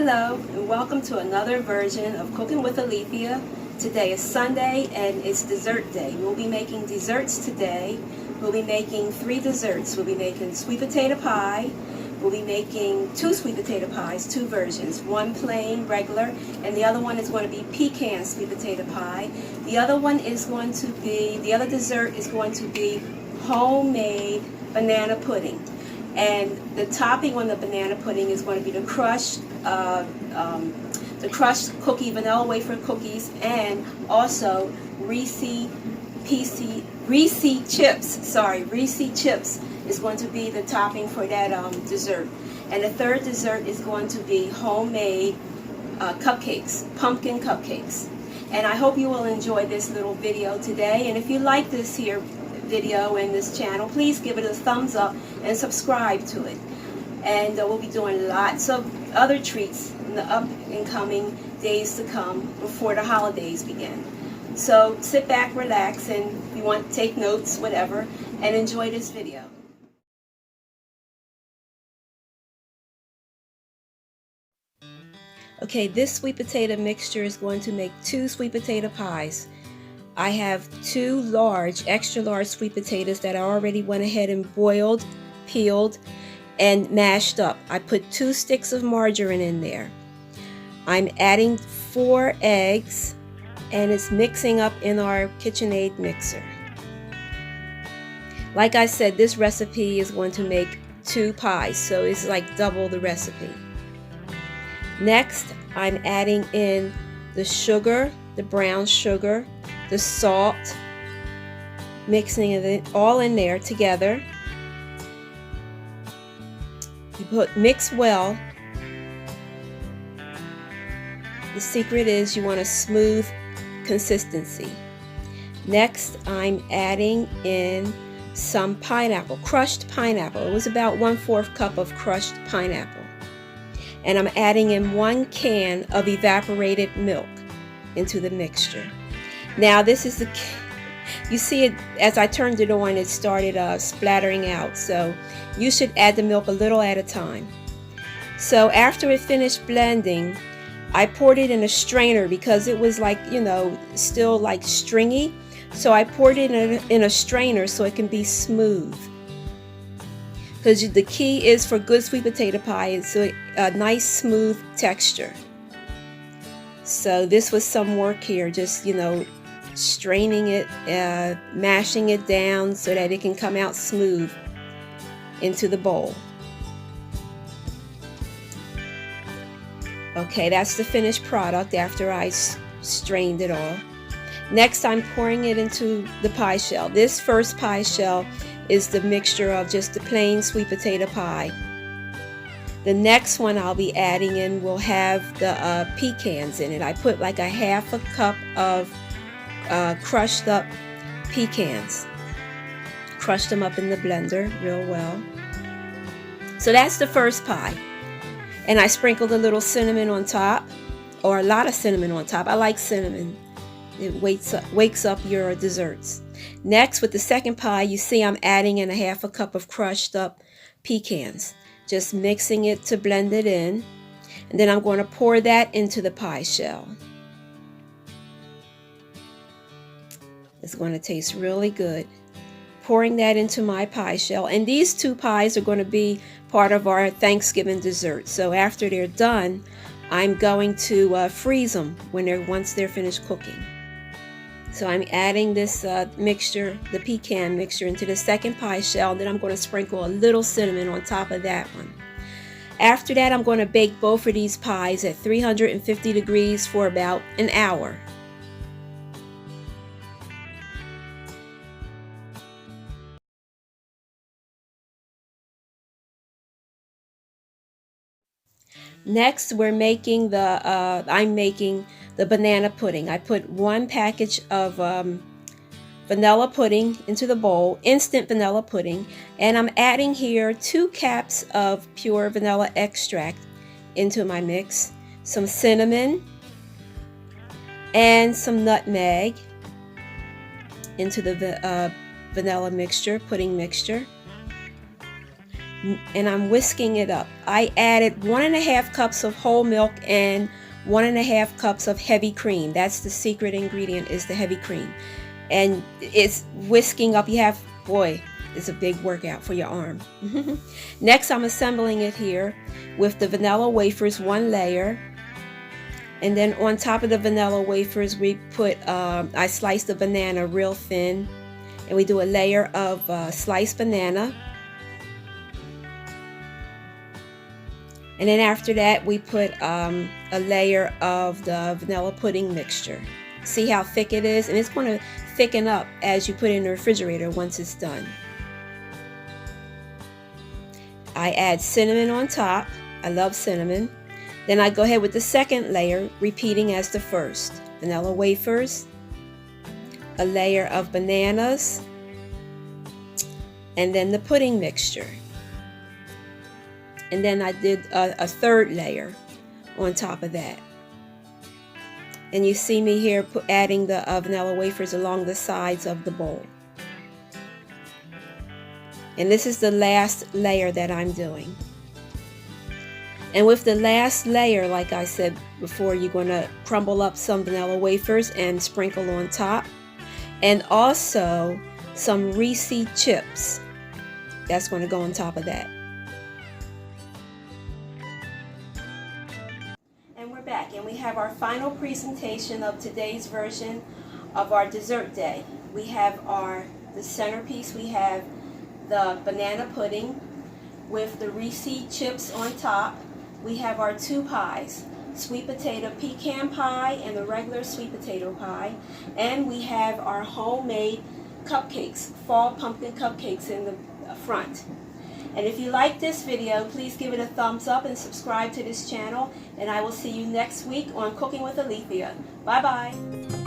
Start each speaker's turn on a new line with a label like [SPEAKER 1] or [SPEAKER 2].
[SPEAKER 1] Hello and welcome to another version of Cooking with Alethea. Today is Sunday and it's dessert day. We'll be making desserts today. We'll be making 3 desserts. We'll be making sweet potato pie. We'll be making 2 sweet potato pies, 2 versions. One plain, regular, and the other one is going to be pecan sweet potato pie. The other one is going to be, the other dessert is going to be homemade banana pudding. And the topping on the banana pudding is going to be the crushed cookie, vanilla wafer cookies, and also Reese chips. Reese chips is going to be the topping for that dessert. And the third dessert is going to be homemade cupcakes, pumpkin cupcakes. And I hope you will enjoy this little video today. And if you like this here video and this channel, please give it a thumbs up and subscribe to it. And we'll be doing lots of other treats in the up and coming days to come before the holidays begin. So sit back, relax, and if you want to take notes, whatever, and enjoy this video. Okay, this sweet potato mixture is going to make 2 sweet potato pies. I have 2 large, extra large sweet potatoes that I already went ahead and boiled, peeled, and mashed up. I put 2 sticks of margarine in there. I'm adding 4 eggs, and it's mixing up in our KitchenAid mixer. Like I said, this recipe is going to make 2 pies, so it's like double the recipe. Next, I'm adding in the sugar, the brown sugar, the salt, mixing it all in there together. You mix well. The secret is you want a smooth consistency. Next, I'm adding in some pineapple, crushed pineapple. It was about 1/4 cup of crushed pineapple. And I'm adding in 1 can of evaporated milk into the mixture. Now this is the, you see it, as I turned it on, it started splattering out. So you should add the milk a little at a time. So after it finished blending, I poured it in a strainer because it was like, you know, still like stringy. So I poured it in a strainer so it can be smooth. Because the key is for good sweet potato pie is a nice smooth texture. So this was some work here, just, you know, straining it, mashing it down so that it can come out smooth into the bowl. Okay, that's the finished product after I strained it all. Next, I'm pouring it into the pie shell. This first pie shell is the mixture of just the plain sweet potato pie. The next one I'll be adding in will have the pecans in it. I put like a 1/2 cup of crushed up pecans. Crushed them up in the blender real well. So that's the first pie. And I sprinkled a little cinnamon on top, or a lot of cinnamon on top. I like cinnamon. It wakes up your desserts. Next, with the second pie, you see I'm adding in a 1/2 cup of crushed up pecans. Just mixing it to blend it in. And then I'm going to pour that into the pie shell. It's going to taste really good. Pouring that into my pie shell. And these 2 pies are going to be part of our Thanksgiving dessert. So after they're done, I'm going to freeze them once they're finished cooking. So I'm adding this mixture, the pecan mixture, into the second pie shell. Then I'm going to sprinkle a little cinnamon on top of that one. After that, I'm going to bake both of these pies at 350 degrees for about an hour. Next, I'm making the banana pudding. I put 1 package of vanilla pudding into the bowl, instant vanilla pudding, and I'm adding here 2 caps of pure vanilla extract into my mix, some cinnamon, and some nutmeg into the vanilla mixture, pudding mixture. and I'm whisking it up. I added 1.5 cups of whole milk and 1.5 cups of heavy cream. That's the secret ingredient, is the heavy cream. And it's whisking up. You have, boy, it's a big workout for your arm. Next, I'm assembling it here with the vanilla wafers, 1 layer. And then on top of the vanilla wafers, we put, I sliced the banana real thin. And we do a layer of sliced banana. And then after that, we put a layer of the vanilla pudding mixture. See how thick it is? And it's going to thicken up as you put it in the refrigerator once it's done. I add cinnamon on top. I love cinnamon. Then I go ahead with the second layer, repeating as the first. Vanilla wafers, a layer of bananas, and then the pudding mixture. And then I did a third layer on top of that. And you see me here adding the vanilla wafers along the sides of the bowl. And this is the last layer that I'm doing. And with the last layer, like I said before, you're going to crumble up some vanilla wafers and sprinkle on top. And also some Reese chips. That's going to go on top of that. And we're back, and we have our final presentation of today's version of our dessert day. We have the centerpiece. We have the banana pudding with the Reese chips on top. We have our 2 pies, sweet potato pecan pie and the regular sweet potato pie. And we have our homemade cupcakes, fall pumpkin cupcakes in the front. And if you like this video, please give it a thumbs up and subscribe to this channel. And I will see you next week on Cooking with Alethea. Bye-bye.